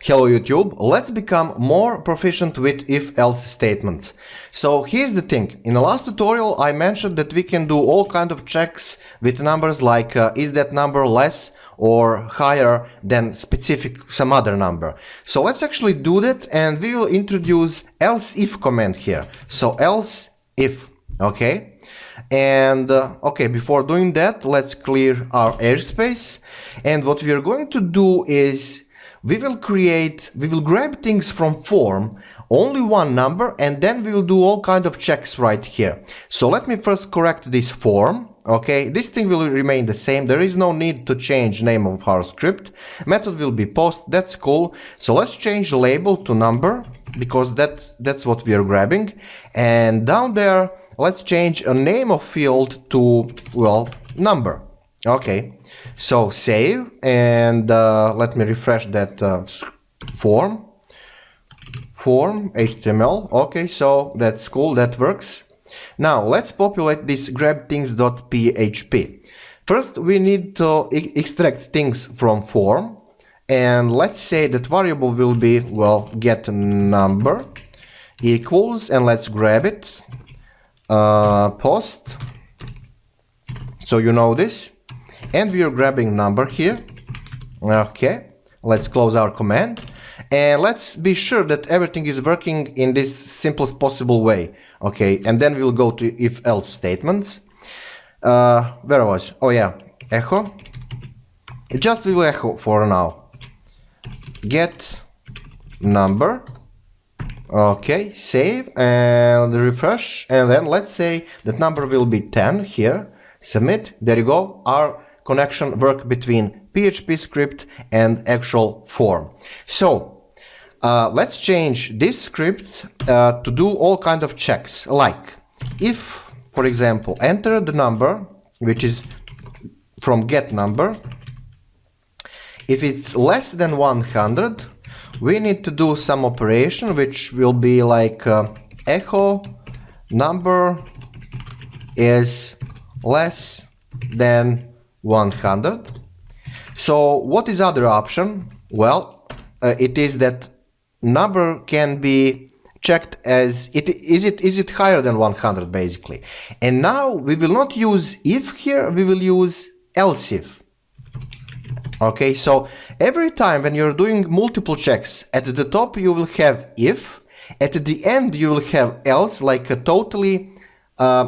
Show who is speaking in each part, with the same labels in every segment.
Speaker 1: Hello YouTube, let's become more proficient with if-else statements. So here's the thing, in the last tutorial I mentioned that we can do all kind of checks with numbers like is that number less or higher than specific some other number. So let's actually do that, and we will introduce else if command here. So else if, okay? And okay, before doing that, let's clear our airspace, and what we are going to do is we will grab things from form, only one number, and then we will do all kind of checks right here. So let me first correct this form. Okay, this thing will remain the same. There is no need to change name of our script. Method will be post. That's cool. So let's change the label to number, because that's what we are grabbing. And down there, let's change a name of field to, well, number. Okay, so save, and let me refresh that form HTML. Okay, so that's cool, that works. Now let's populate this grabthings.php. First we need to extract things from form, and let's say that variable will be, well, get number equals, and let's grab it, post, so you know this. And we are grabbing number here. Okay, let's close our command, and let's be sure that everything is working in this simplest possible way. Okay, and then we'll go to if else statements. Where was? Oh yeah, echo. Just will echo for now. Get number. Okay, save and refresh, and then let's say that number will be 10 here. Submit. There you go. Our connection work between PHP script and actual form. So let's change this script to do all kind of checks, like if, for example, enter the number, which is from get number. If it's less than 100, we need to do some operation which will be like echo number is less than 100. So what is other option? Well, it is that number can be checked as is it higher than 100 basically. And now we will not use if here, we will use else if. Okay, so every time when you're doing multiple checks, at the top you will have if, at the end you will have else, like a totally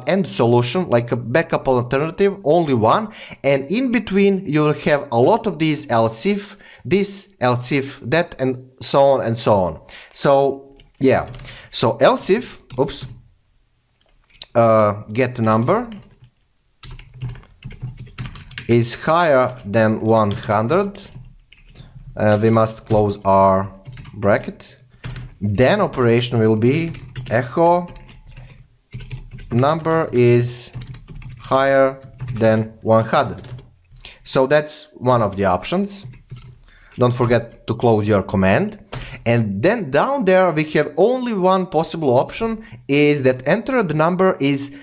Speaker 1: end solution, like a backup alternative, only one, and in between you will have a lot of these else if, this, else if, that, and so on and so on. So yeah, so else if, oops, get number is higher than 100, we must close our bracket, then operation will be echo number is higher than 100. So that's one of the options. Don't forget to close your command. And then down there we have only one possible option, is that enter the number is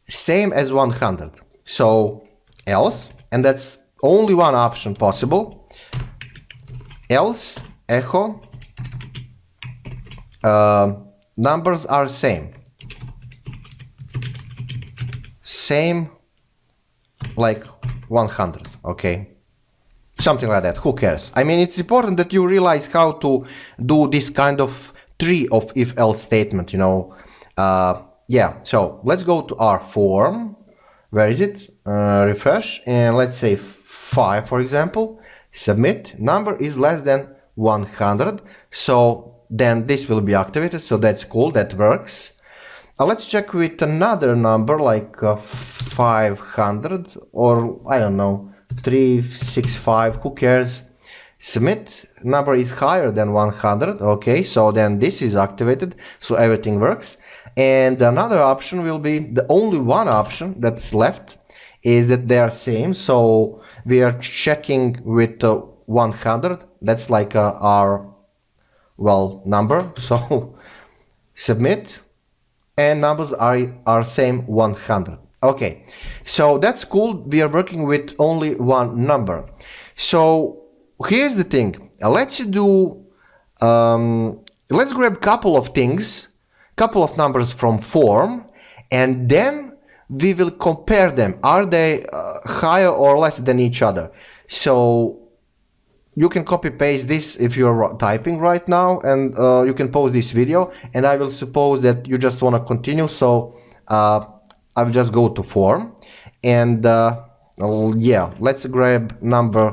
Speaker 1: same as 100. So else, and that's only one option possible, else echo numbers are same like 100. Okay, something like that, who cares? I mean, it's important that you realize how to do this kind of tree of if else statement, you know. Yeah, so let's go to our form. Where is it? Refresh, and let's say 5, for example. Submit. Number is less than 100, so then this will be activated. So that's cool, that works. Let's check with another number like 500, or I don't know, 365, who cares? Submit. Number is higher than 100. Okay, so then this is activated, so everything works. And another option will be, the only one option that's left is that they are same, so we are checking with 100. That's like our, well, number. So submit, and numbers are same 100. Okay, so that's cool. We are working with only one number. So here's the thing. Let's do let's grab couple of things, couple of numbers from form, and then we will compare them. Are they higher or less than each other? So you can copy paste this if you're typing right now, and you can pause this video, and I will suppose that you just want to continue, so I will just go to form, and yeah, let's grab number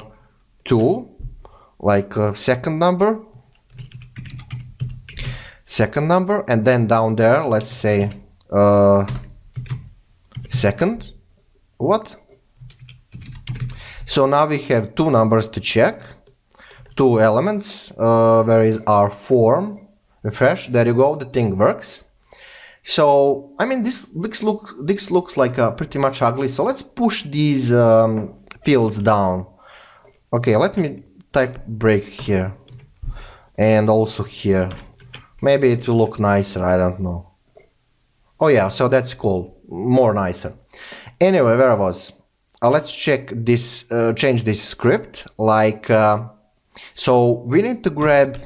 Speaker 1: 2, like second number, and then down there let's say second. What? So now we have 2 numbers to check, 2 elements. Where is our form? Refresh. There you go. The thing works. So I mean, this looks like pretty much ugly. So let's push these fields down. Okay, let me type break here, and also here. Maybe it will look nicer. I don't know. Oh yeah, so that's cool. More nicer. Anyway, where I was. Let's check this. Change this script. Like. So we need to grab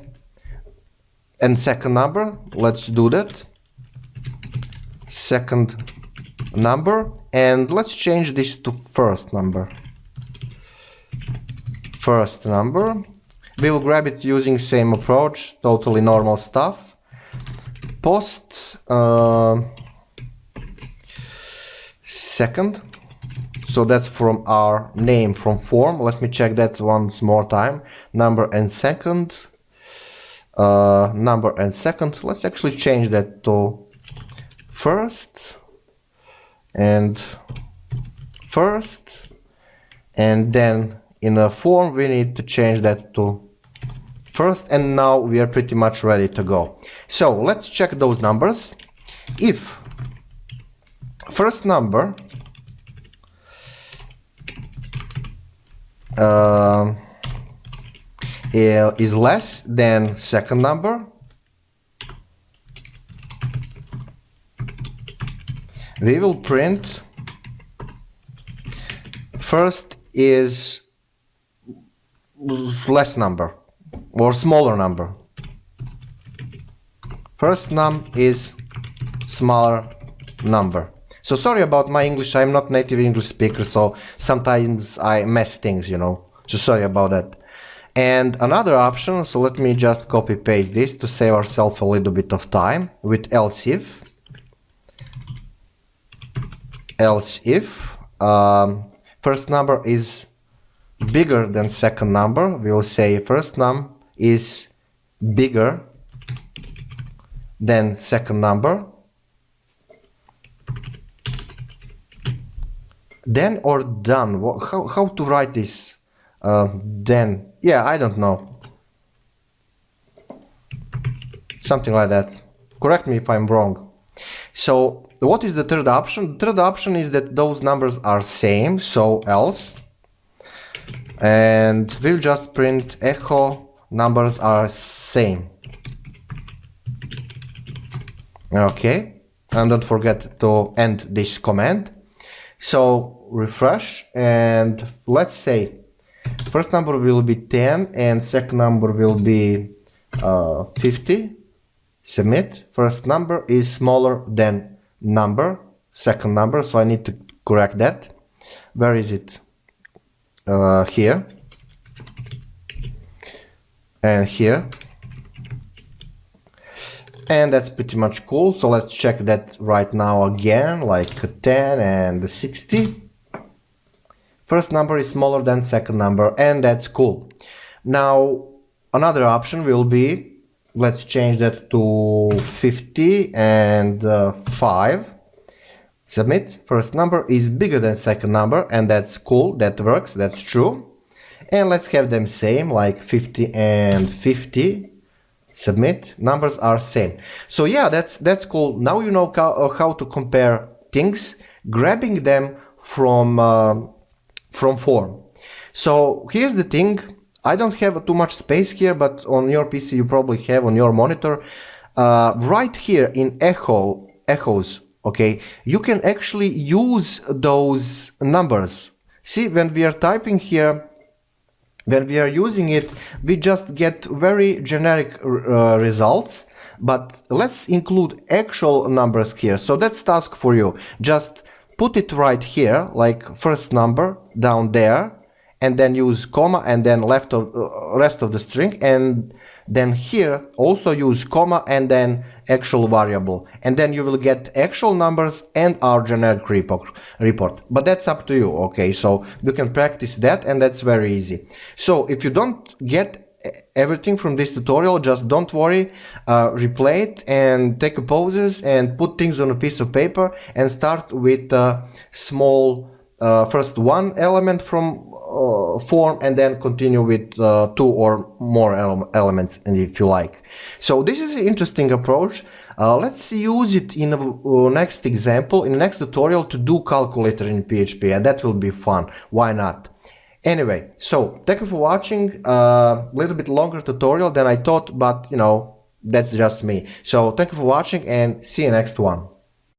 Speaker 1: and second number. Let's do that. Second number, and let's change this to first number. First number. We will grab it using same approach, totally normal stuff. Post second. So that's from our name from form. Let me check that once more time. Number and second. Number and second. Let's actually change that to first and first. And then in the form we need to change that to first. And now we are pretty much ready to go. So let's check those numbers. If first number is less than second number, we will print first is less number or smaller number. First num is smaller number. So sorry about my English, I'm not native English speaker, so sometimes I mess things, you know. So sorry about that. And another option, so let me just copy paste this to save ourselves a little bit of time with else if. Else if first number is bigger than second number, we will say first num is bigger than second number. Then or done. How to write this? Then. Yeah, I don't know. Something like that. Correct me if I'm wrong. So what is the third option? The third option is that those numbers are same, so else. And we'll just print echo numbers are same. Okay. And don't forget to end this command. So refresh, and let's say first number will be 10 and second number will be 50. Submit. First number is smaller than number, second number, so I need to correct that. Where is it? Here and here. And that's pretty much cool. So let's check that right now again, like 10 and 60. First number is smaller than second number, and that's cool. Now another option will be, let's change that to 50 and 5. Submit. First number is bigger than second number, and that's cool, that works, that's true. And let's have them same, like 50 and 50. Submit. Numbers are same. So yeah, that's cool. Now you know how to compare things, grabbing them from form. So here's the thing. I don't have too much space here, but on your PC you probably have on your monitor. Right here in echoes, okay, you can actually use those numbers. See, when we are typing here when we are using it, we just get very generic results. But let's include actual numbers here. So that's task for you. Just put it right here, like first number down there, and then use comma, and then rest of the string, and then here also use comma and then actual variable, and then you will get actual numbers and our generic report. But that's up to you. Okay, so you can practice that, and that's very easy. So if you don't get everything from this tutorial, just don't worry, replay it and take a pauses and put things on a piece of paper and start with small first one element from form, and then continue with 2 or more elements, and if you like. So this is an interesting approach. Let's use it in the next example, in the next tutorial, to do calculator in PHP, and that will be fun. Why not? Anyway, so thank you for watching. A little bit longer tutorial than I thought, but you know, that's just me. So thank you for watching, and see you next one.